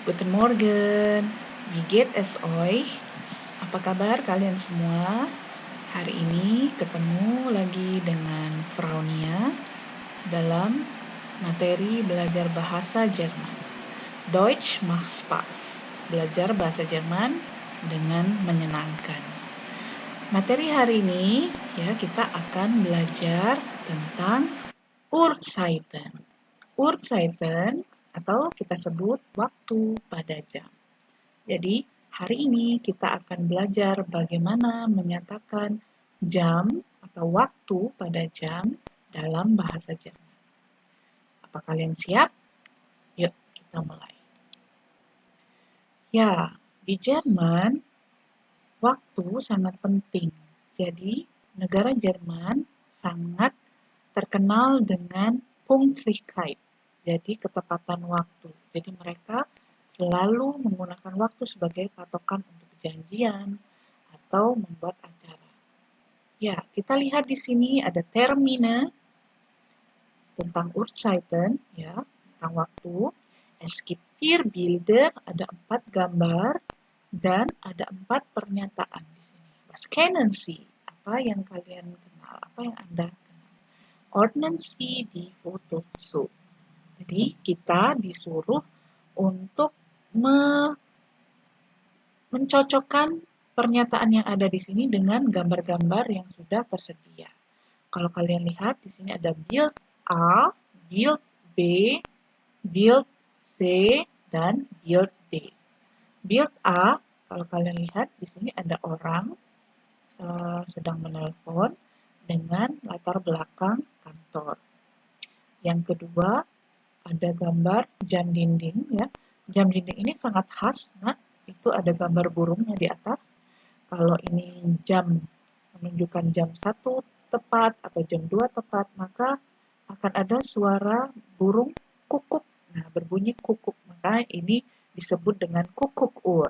Guten Morgen, wie geht es euch? Apa kabar kalian semua? Hari ini ketemu lagi dengan Frau Nia dalam materi belajar bahasa Jerman. Deutsch macht Spaß. Belajar bahasa Jerman dengan menyenangkan. Materi hari ini kita akan belajar tentang Uhrzeiten. Uhrzeiten atau kita sebut waktu pada jam. Jadi, hari ini kita akan belajar bagaimana menyatakan jam atau waktu pada jam dalam bahasa Jerman. Apa kalian siap? Yuk, kita mulai. Ya, di Jerman, waktu sangat penting. Jadi, negara Jerman sangat terkenal dengan Pünktlichkeit, jadi ketepatan waktu. Jadi mereka selalu menggunakan waktu sebagai patokan untuk janjian atau membuat acara. Ya, kita lihat di sini ada termine tentang Uhrzeiten, ya, tentang waktu. Es gibt 4 Bilder, ada 4 gambar dan ada 4 pernyataan di sini. Was kennen Sie? Apa yang kalian kenal? Apa yang Anda kenal? Ordnen Sie die Fotos zu. Jadi kita disuruh untuk mencocokkan pernyataan yang ada di sini dengan gambar-gambar yang sudah tersedia. Kalau kalian lihat di sini ada Bild A, Bild B, Bild C, dan Bild D. Bild A, kalau kalian lihat di sini ada orang sedang menelpon dengan latar belakang kantor. Yang kedua, ada gambar jam dinding ya. Jam dinding ini sangat khas, itu ada gambar burungnya di atas. Kalau ini jam menunjukkan jam 1 tepat atau jam 2 tepat, maka akan ada suara burung kukuk. Nah, berbunyi kukuk. Maka ini disebut dengan kukuk ur.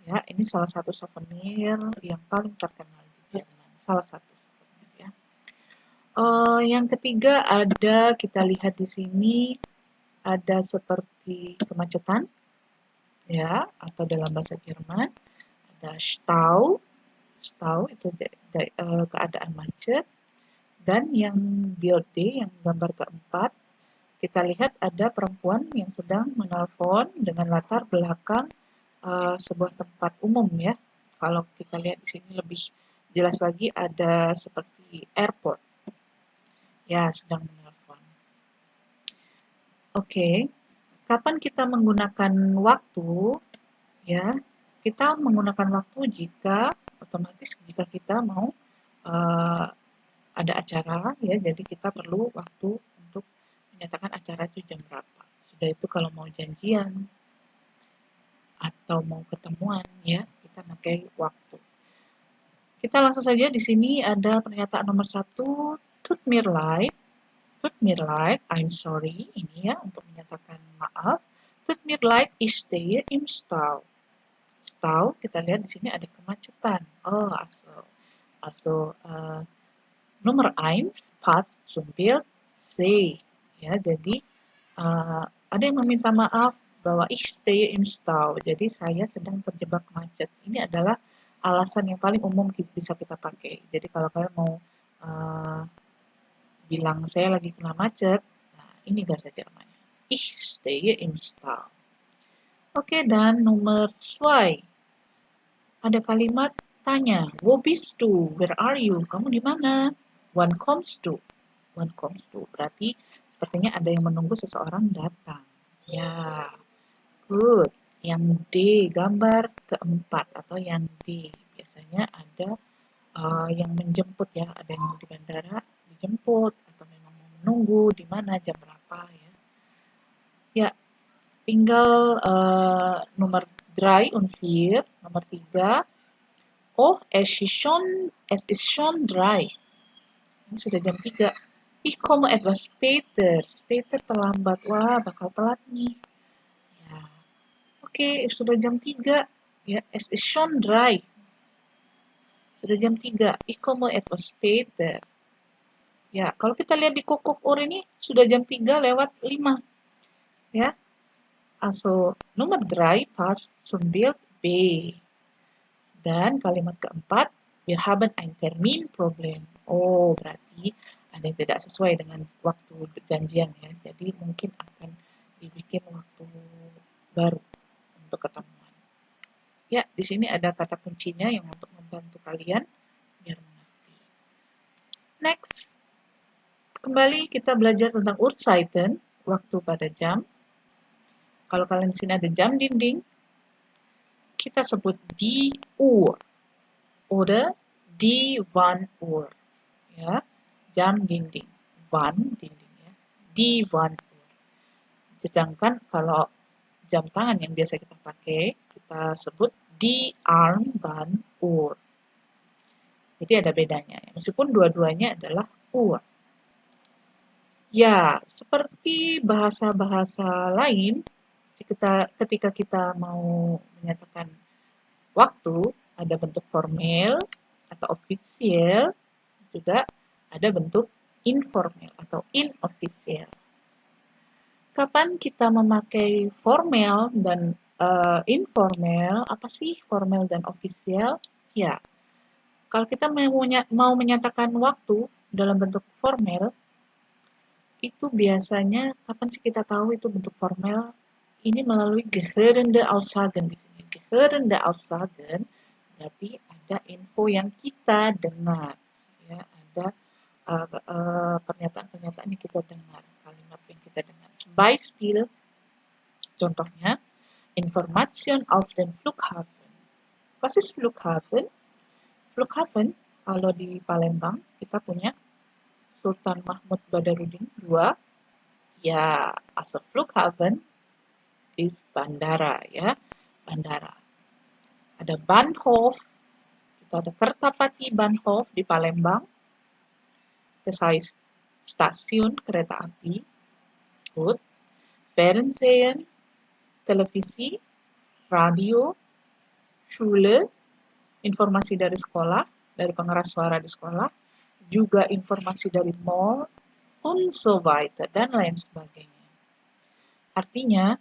Ya, ini salah satu souvenir yang paling terkenal di Jerman. Salah satu souvenir ya. Yang ketiga ada, kita lihat di sini ada seperti kemacetan ya, atau dalam bahasa Jerman ada Stau. Stau itu keadaan macet. Dan yang Bild D, yang gambar keempat, kita lihat ada perempuan yang sedang menelpon dengan latar belakang sebuah tempat umum ya. Kalau kita lihat di sini lebih jelas lagi ada seperti airport. Ya, sedang menelpon. Oke, kapan kita menggunakan waktu? Ya, kita menggunakan waktu jika otomatis jika kita mau ada acara ya, jadi kita perlu waktu untuk menyatakan acara itu jam berapa. Sudah itu kalau mau janjian atau mau ketemuan ya, kita pakai waktu. Kita langsung saja, di sini ada pernyataan nomor 1, tut mir leid. Tut mir leid, I'm sorry, ini ya untuk menyatakan maaf. Tut mir leid, ich stehe im Stau. Stau, kita lihat di sini ada kemacetan. Oh, also Nummer 1 passt zum Bild C. Ya, jadi ada yang meminta maaf bahwa ich stehe im Stau. Jadi saya sedang terjebak macet. Ini adalah alasan yang paling umum bisa kita pakai. Jadi kalau kalian mau bilang saya lagi kena macet, nah ini bahasa Jermannya. Ich stehe im Stau. Oke, dan nomor 2. Ada kalimat tanya, wo bist du? Where are you? Kamu di mana? Wann kommst du? Wann kommst du? Berarti sepertinya ada yang menunggu seseorang datang. Ya, good. Yang D, gambar keempat atau yang D. Biasanya ada yang menjemput ya, ada yang di bandara dijemput atau memang mau menunggu di mana jam berapa ya. Ya, tinggal nomor 3 und 4, nomor 3. Oh, es ist schon 3. Ini sudah jam 3. Ich komme etwas später. Später terlambat. Wah, bakal telat nih. Ya. Oke, sudah jam 3. Ya, es ist schon 3. Sudah jam 3. Ich komme etwas später. Ya, kalau kita lihat di kukuk ur ini sudah jam 3 lewat 5. Ya. Also Nummer 3 passt zum Bild B. Dan kalimat keempat, wir haben ein Terminproblem. Oh, berarti ada yang tidak sesuai dengan waktu janjian ya. Jadi mungkin akan dibikin waktu baru untuk ketemuan. Ya, di sini ada kata kuncinya yang untuk membantu kalian biar mengerti. Next, kembali kita belajar tentang Uhrzeiten, waktu pada jam. Kalau kalian di sini ada jam dinding, kita sebut die Uhr oder die Wanduhr. Ya, jam dinding, dinding ya, die Wanduhr. Sedangkan kalau jam tangan yang biasa kita pakai, kita sebut die Armbanduhr. Jadi ada bedanya, meskipun dua-duanya adalah Uhr. Ya, seperti bahasa-bahasa lain, ketika kita mau menyatakan waktu, ada bentuk formal atau official, juga ada bentuk informal atau inofficial. Kapan kita memakai formal dan informal? Apa sih formal dan official? Ya, kalau kita mau menyatakan waktu dalam bentuk formal, itu biasanya kapan sih kita tahu itu bentuk formal? Ini melalui gehörende Aussagen di sini. Gehörende Aussagen berarti ada info yang kita dengar, ya, ada pernyataan-pernyataan yang kita dengar, kalimat yang kita dengar. Beispiel, contohnya, Information auf den Flughafen. Was ist Flughafen? Flughafen, kalau di Palembang, kita punya Sultan Mahmud Badarudin II. Ya, also Flughafen is bandara, ya, bandara. Ada Bahnhof, kita ada Kertapati Bahnhof di Palembang. Das heißt Stasiun kereta api. Gut. Fernsehen, televisi, radio, Schule, informasi dari sekolah, dari pengeras suara di sekolah, juga informasi dari mall, und so weiter, dan lain sebagainya. Artinya,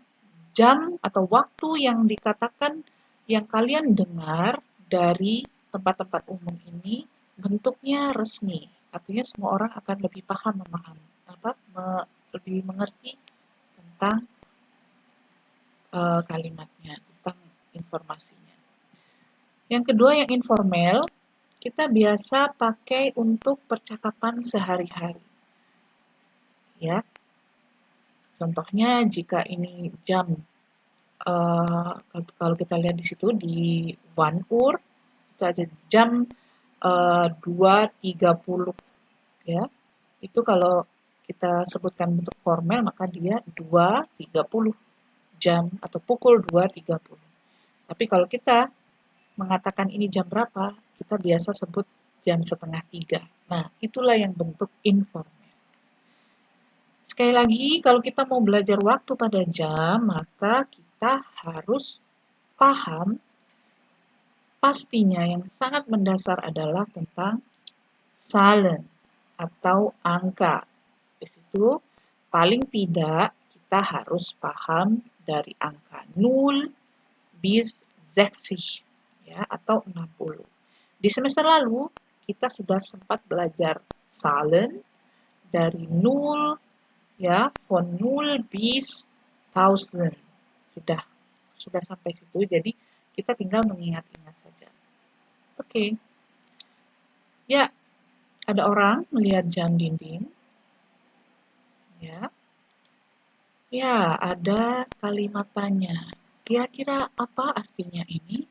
jam atau waktu yang dikatakan yang kalian dengar dari tempat-tempat umum ini bentuknya resmi. Artinya semua orang akan lebih paham, lebih mengerti tentang kalimatnya, tentang informasinya. Yang kedua yang informal, kita biasa pakai untuk percakapan sehari-hari. Ya, contohnya jika ini jam, kalau kita lihat di situ di Wanduhr, itu ada jam 2.30. Ya, itu kalau kita sebutkan bentuk formal maka dia 2.30 jam atau pukul 2.30. Tapi kalau kita mengatakan ini jam berapa, kita biasa sebut jam 2:30. Nah, itulah yang bentuk informal. Sekali lagi, kalau kita mau belajar waktu pada jam, maka kita harus paham, pastinya yang sangat mendasar adalah tentang Zahlen atau angka. Di situ paling tidak kita harus paham dari angka 0 bis 60 ya, atau 60. Di semester lalu kita sudah sempat belajar Zahlen dari 0 ya, von 0 bis 1000. Sudah sampai situ, jadi kita tinggal mengingat-ingat saja. Oke. Ya, ada orang melihat jam dinding. Ya. Ya, ada kalimat tanya. Kira-kira apa artinya ini?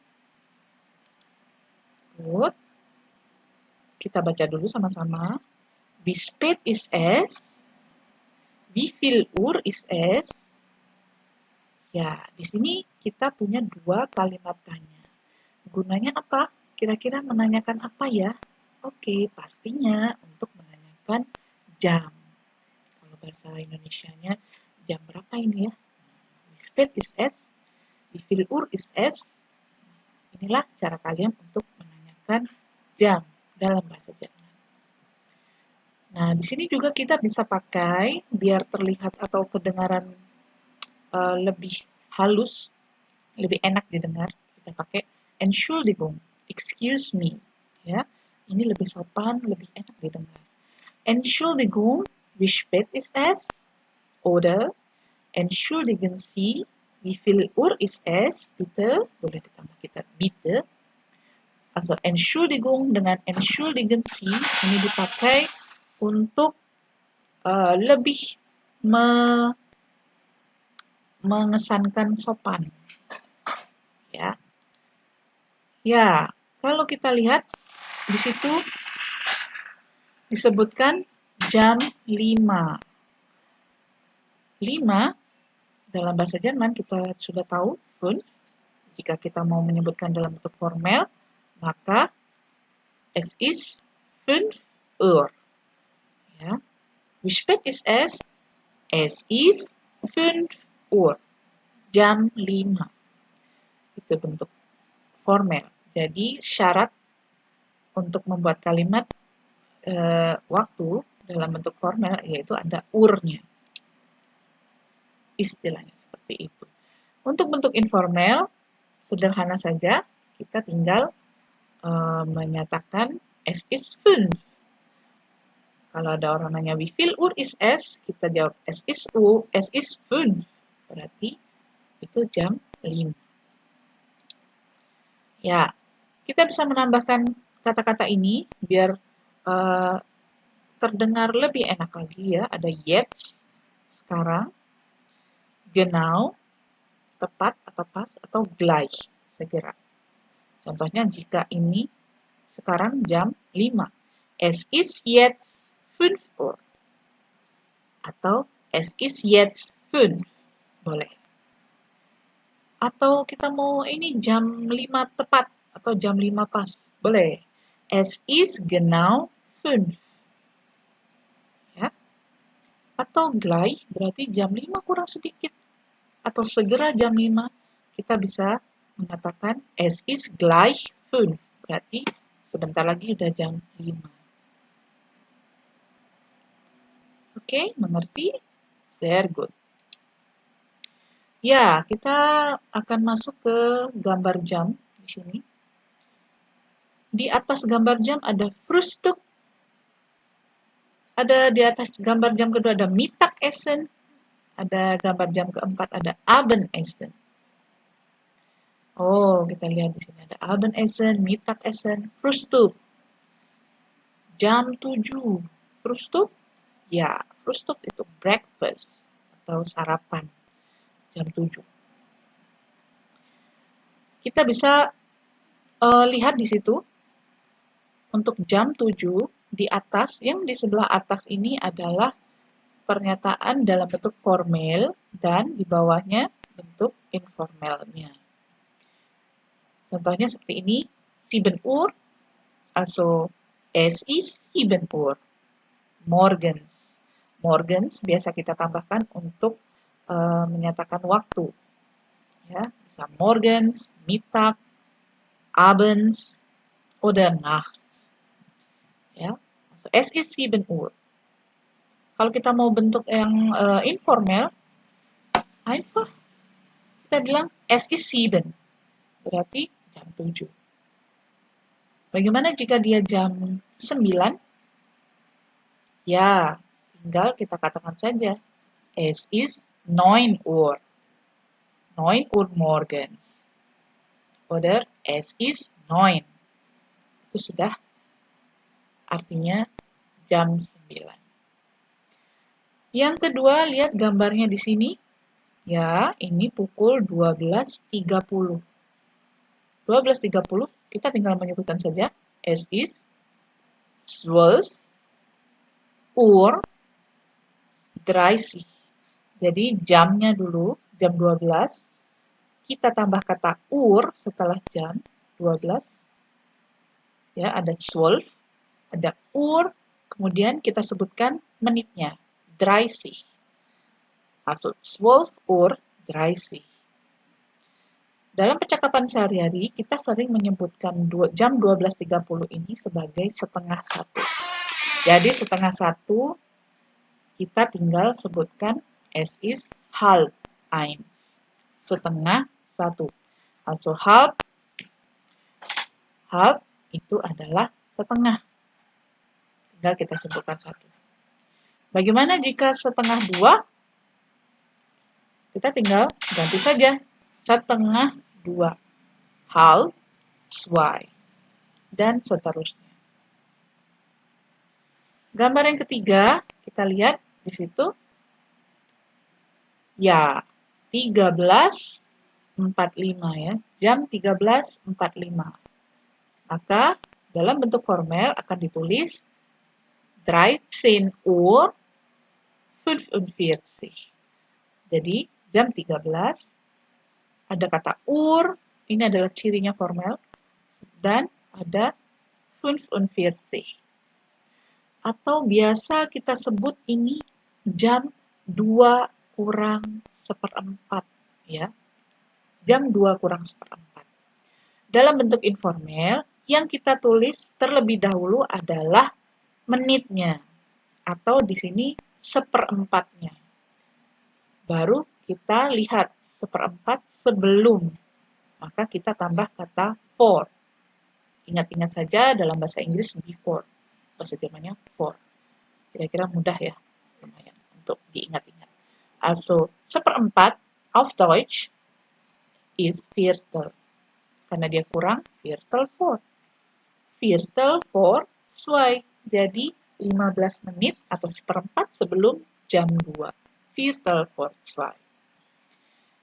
Good. Kita baca dulu sama-sama. Wie spät ist es? Wie viel Uhr ist es? Ya, di sini kita punya dua kalimat tanya. Gunanya apa? Kira-kira menanyakan apa ya? Oke, pastinya untuk menanyakan jam. Kalau bahasa Indonesianya, jam berapa ini ya? Wie spät ist es? Wie viel Uhr ist es? Inilah cara kalian untuk menanyakan jam dalam bahasa Jerman. Nah, di sini juga kita bisa pakai biar terlihat atau kedengaran lebih halus, lebih enak didengar, kita pakai Entschuldigung, excuse me. Ya, ini lebih sopan, lebih enak didengar. Entschuldigung, wie spät ist es? Oder Entschuldigen Sie, wie viel Uhr ist es? Bitte, boleh ditambah kita bitte. Also Entschuldigung dengan Entschuldigen Sie ini dipakai untuk lebih mengesankan sopan. Ya. Ya, kalau kita lihat di situ disebutkan jam 5. 5 dalam bahasa Jerman kita sudah tahu 5. Jika kita mau menyebutkan dalam bentuk formal, maka es ist 5 Uhr. Ya. Wie spät ist es? Es ist 5 Uhr. Jam 5. Itu bentuk formal. Jadi syarat untuk membuat kalimat waktu dalam bentuk formal yaitu ada urnya. Istilahnya seperti itu. Untuk bentuk informal, sederhana saja, kita tinggal menyatakan es ist 5. Kalau ada orang nanya wie viel Uhr ist es, kita jawab es ist 5. Berarti itu jam 5. Ya, kita bisa menambahkan kata-kata ini biar terdengar lebih enak lagi ya. Ada jetzt, sekarang, genau, tepat atau pas, atau gleich, segera. Contohnya jika ini sekarang jam 5. Es ist jetzt 5 Uhr. Atau es ist jetzt 5. Boleh. Atau kita mau ini jam 5 tepat atau jam 5 pas. Boleh. Es ist genau 5. Ya. Atau gleich berarti jam 5 kurang sedikit. Atau segera jam 5. Kita bisa mengatakan es ist gleich 5. Berarti sebentar lagi udah jam 5. Oke, mengerti? Sehr good. Ya, kita akan masuk ke gambar jam di sini. Di atas gambar jam ada Frühstück. Ada di atas gambar jam kedua ada Mittagessen. Ada gambar jam keempat ada Abendessen. Oh, kita lihat di sini ada Abendessen, Mittagessen, Frühstück. Jam 7. Frühstück? Ya, Frühstück itu breakfast atau sarapan. Jam 7. Kita bisa lihat di situ untuk jam 7 di atas, yang di sebelah atas ini adalah pernyataan dalam bentuk formal dan di bawahnya bentuk informalnya. Contohnya seperti ini, 7 Uhr, also es ist 7 Uhr. Morgens. Morgens biasa kita tambahkan untuk menyatakan waktu. Ya, bisa morgens, Mittag, abends, oder nachts. Ya, also es ist 7 Uhr. Kalau kita mau bentuk yang informal, einfach kita bilang es ist 7. Berarti jam 7. Bagaimana jika dia jam 9? Ya, tinggal kita katakan saja es ist 9 Uhr. 9 Uhr morgens. Oder es ist 9. Itu sudah artinya jam 9. Yang kedua, lihat gambarnya di sini. Ya, ini pukul 12.30. 12.30, kita tinggal menyebutkan saja es ist 12 Uhr 30. Jadi jamnya dulu, jam 12. Kita tambah kata Uhr setelah jam 12. Ya, ada 12, ada Uhr, kemudian kita sebutkan menitnya, 30. Also 12 Uhr 30. Dalam percakapan sehari-hari, kita sering menyebutkan jam 12.30 ini sebagai setengah 1. Jadi setengah 1, kita tinggal sebutkan es ist halb eins. setengah 1. Also half itu adalah setengah. Tinggal kita simpulkan 1. Bagaimana jika setengah 2? Kita tinggal ganti saja. Setengah 2. Half y. Dan seterusnya. Gambar yang ketiga, kita lihat di situ. Ya, 13.45 ya. Jam 13.45. Maka dalam bentuk formal akan ditulis 13 Uhr 45. Jadi jam 13 ada kata Uhr, ini adalah cirinya formal, dan ada 45. Atau biasa kita sebut ini jam 2 kurang seperempat ya. Jam 2 kurang seperempat. Dalam bentuk informal, yang kita tulis terlebih dahulu adalah menitnya, atau di sini seperempatnya. Baru kita lihat seperempat sebelum, maka kita tambah kata for. Ingat-ingat saja dalam bahasa Inggris before, bahasa Jermannya for. Kira-kira mudah ya, lumayan untuk diingat-ingat. Also, seperempat auf Deutsch is Viertel. Karena dia kurang, Viertel vor. Viertel vor 2. Jadi 15 menit atau seperempat sebelum jam 2. Viertel vor 2.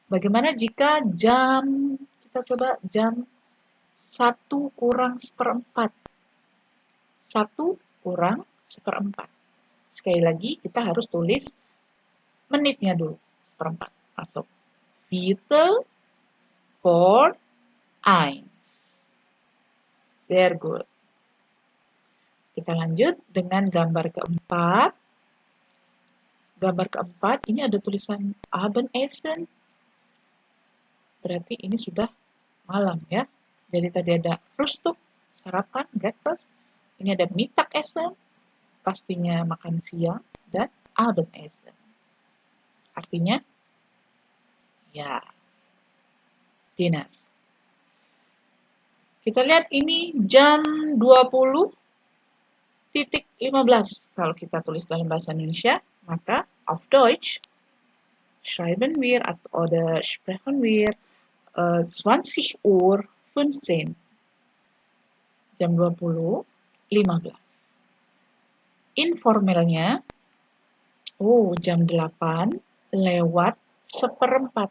Bagaimana jika jam, kita coba jam 1 kurang seperempat. 1 kurang seperempat. Sekali lagi, kita harus tulis menitnya dulu, seperempat. Masuk. Viertel vor 1. Sehr good. Kita lanjut dengan gambar keempat. Gambar keempat, ini ada tulisan Abendessen. Berarti ini sudah malam ya. Jadi tadi ada Frühstück, sarapan, breakfast. Ini ada Mittagessen, pastinya makan siang. Dan Abendessen. Artinya, ya, dinner. Kita lihat ini jam 20.15. Kalau kita tulis dalam bahasa Indonesia, maka auf Deutsch schreiben wir oder sprechen wir 20 Uhr 15. Jam 20.15. Informalnya, jam 8 lewat seperempat.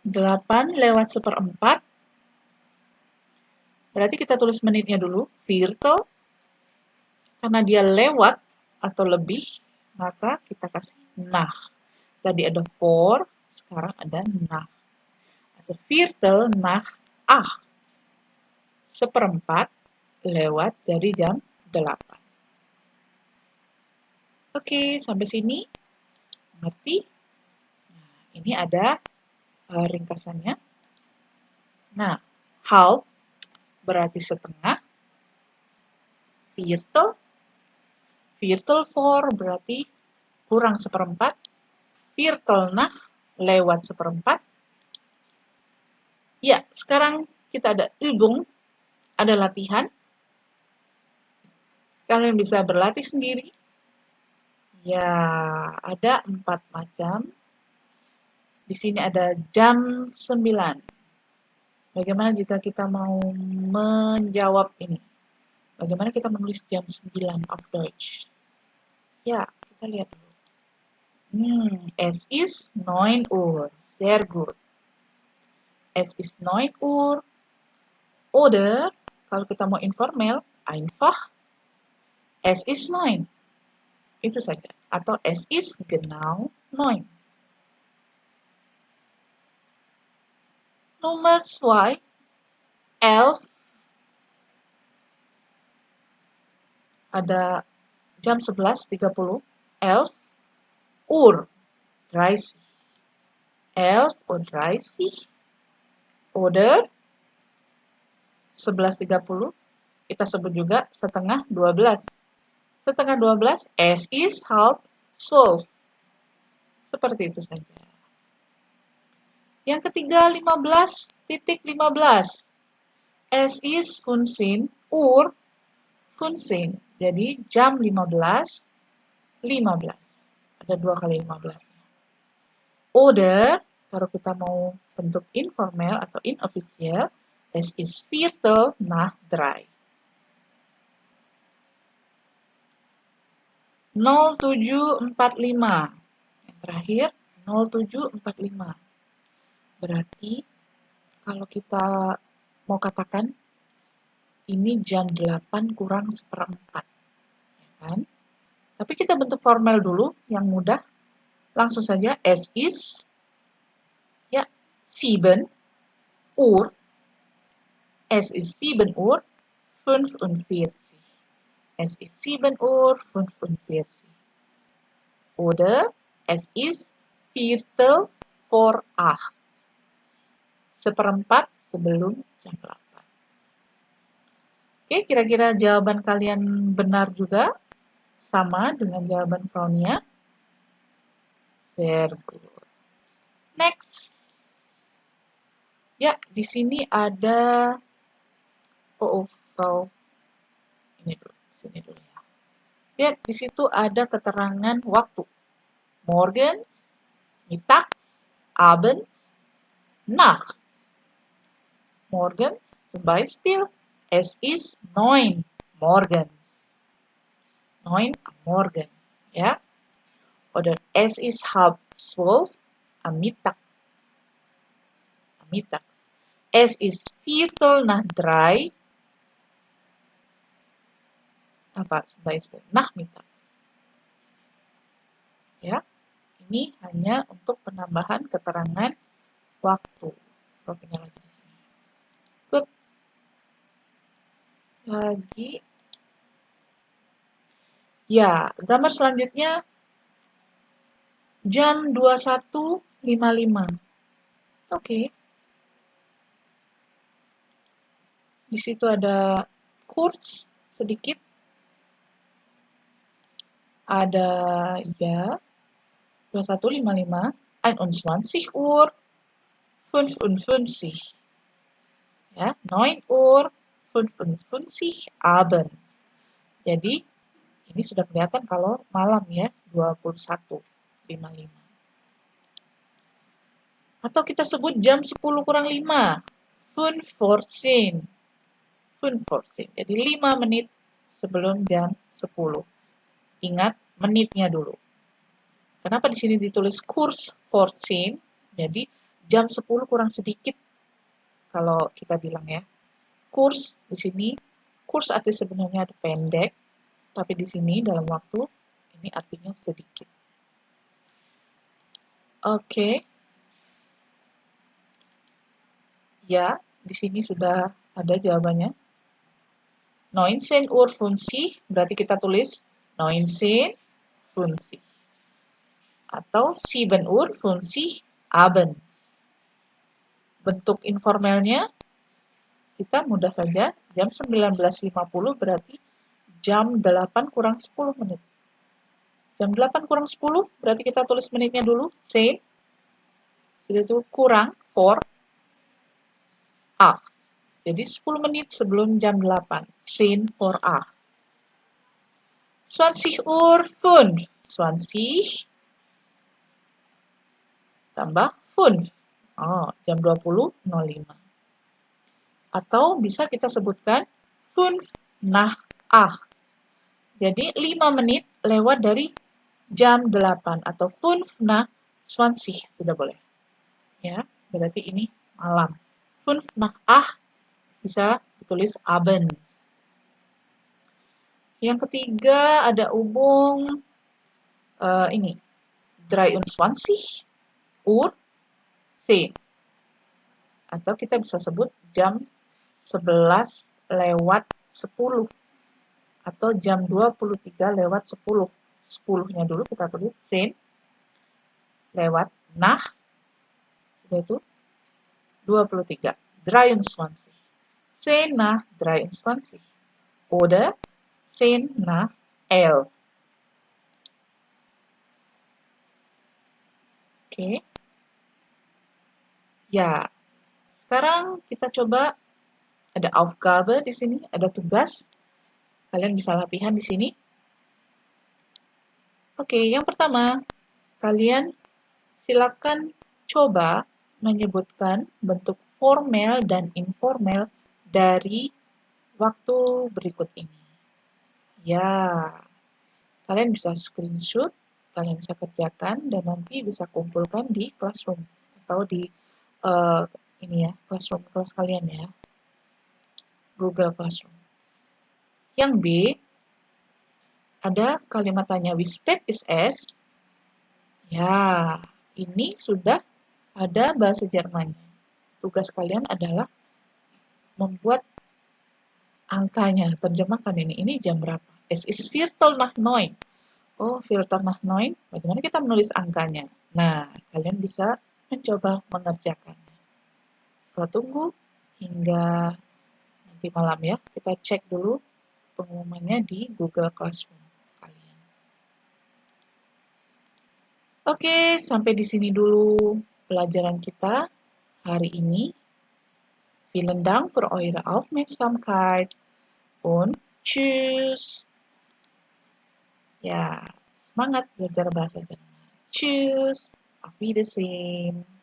8 lewat seperempat. Berarti kita tulis menitnya dulu, Viertel. Karena dia lewat atau lebih, maka kita kasih nah. Tadi ada for, sekarang ada nah. Also Viertel nach 8. Seperempat lewat dari jam 8. Oke, sampai sini. Ngerti? Nah, ini ada ringkasannya. Nah, half berarti setengah. Viertel. Viertel for berarti kurang seperempat. Viertel nach lewat seperempat. Ya, sekarang kita ada Übung, ada latihan. Kalian bisa berlatih sendiri. Ya, ada 4 macam. Di sini ada jam 9. Bagaimana jika kita mau menjawab ini? Bagaimana kita menulis jam 9 auf Deutsch? Ya, kita lihat dulu. Es ist 9 Uhr. Sehr gut. Es ist 9 Uhr. Oder, kalau kita mau informal, einfach. Es ist 9. Itu saja. Atau es ist genau 9. Nomor 2, 11. Ada jam 11.30. 11 Uhr 30. 11 Uhr 30. Oder 11.30. Kita sebut juga setengah 12. Setengah 12, es ist halb 12. Seperti itu saja. Yang ketiga 15.15. Es ist 15 Uhr 15. Jadi jam 15.15. Ada 2 kali 15. Oder, kalau kita mau bentuk informal atau inofficial, es ist Viertel nach 3. 07.45. Yang terakhir 07.45. Berarti kalau kita mau katakan ini jam 8 kurang seperempat, ya kan? Tapi kita bentuk formal dulu yang mudah. Langsung saja es ist ya 7 Uhr. Es ist 7 Uhr 45. Es ist 7 Uhr 45. Oder es ist Viertel vor 8. Seperempat sebelum jam 8. Oke, kira-kira jawaban kalian benar juga? Sama dengan jawaban Fraunya? Very good. Next. Ya, di sini ada Frau. Ini dulu, sini dulu ya. Lihat, di situ ada keterangan waktu. Morgen, mittags, abends, nachts. Morgen, zum Beispiel, es ist 9 morgens. 9 am Morgen, ya. Oder es ist 11:30 am Mittag. Am Mittag. Es ist 2:45. Apa? Zum Beispiel, Nachmittag. Ya, ini hanya untuk penambahan keterangan waktu. Oke, lagi di sini. Good. Lagi. Ya, gambar selanjutnya jam 21.55. Oke. Di situ ada kurz sedikit. Ada ya 21.55, 21 Uhr 55. Ya, 9 Uhr 55 Abend. Jadi ini sudah kelihatan kalau malam ya, 21.55. Atau kita sebut jam 10 kurang 5, 5:14. 5:14. Jadi 5 menit sebelum jam 10. Ingat menitnya dulu. Kenapa di sini ditulis kurs 14? Jadi jam 10 kurang sedikit kalau kita bilang ya. Kurs di sini, kurs arti sebenarnya ada pendek, tapi di sini dalam waktu ini artinya sedikit. Oke. Ya, di sini sudah ada jawabannya. 19 Uhr 50, berarti kita tulis 19 50. Atau 7 Uhr 50 Abend. Bentuk informalnya kita mudah saja, jam 19.50 berarti jam 8 kurang 10 menit. Jam 8 kurang 10 berarti kita tulis menitnya dulu, 10. Jadi itu kurang, for, 8. Jadi 10 menit sebelum jam 8. 10 for 8. 20 Uhr 5. 20 tambah 5. Oh, jam 20.05. Atau bisa kita sebutkan 5 nach 8. Jadi 5 menit lewat dari jam 8 atau 5 nach 20 sudah boleh. Ya, berarti ini malam. 5 nach 8 bisa ditulis Abend. Yang ketiga ada hubung ini 23 Uhr 10. Atau kita bisa sebut jam 11 lewat 10 atau jam 23 lewat 10. 10-nya dulu kita tulis 10 lewat nach, sudah itu 23. 23. 10 nach 23. Oder 10 nach 11. Oke. Ya, sekarang kita coba ada Aufgabe di sini, ada tugas. Kalian bisa latihan di sini. Oke, yang pertama, kalian silakan coba menyebutkan bentuk formal dan informal dari waktu berikut ini. Ya, kalian bisa screenshot, kalian bisa kerjakan, dan nanti bisa kumpulkan di classroom atau di uh, ini ya, classroom kelas kalian ya, Google Classroom. Yang B, ada kalimat tanya, wie spät ist es? Ya, ini sudah ada bahasa Jermannya. Tugas kalian adalah membuat angkanya, terjemahkan ini. Ini jam berapa? Es ist Viertel nach 9. Oh, Viertel nach 9. Bagaimana kita menulis angkanya? Nah, kalian bisa mencoba mengerjakannya. Kita tunggu hingga nanti malam ya. Kita cek dulu pengumumannya di Google Classroom kalian. Oke, sampai di sini dulu pelajaran kita hari ini. Vielen Dank für eure Aufmerksamkeit und tschüss. Ya, semangat belajar bahasa Jerman. Tschüss, auf Wiedersehen.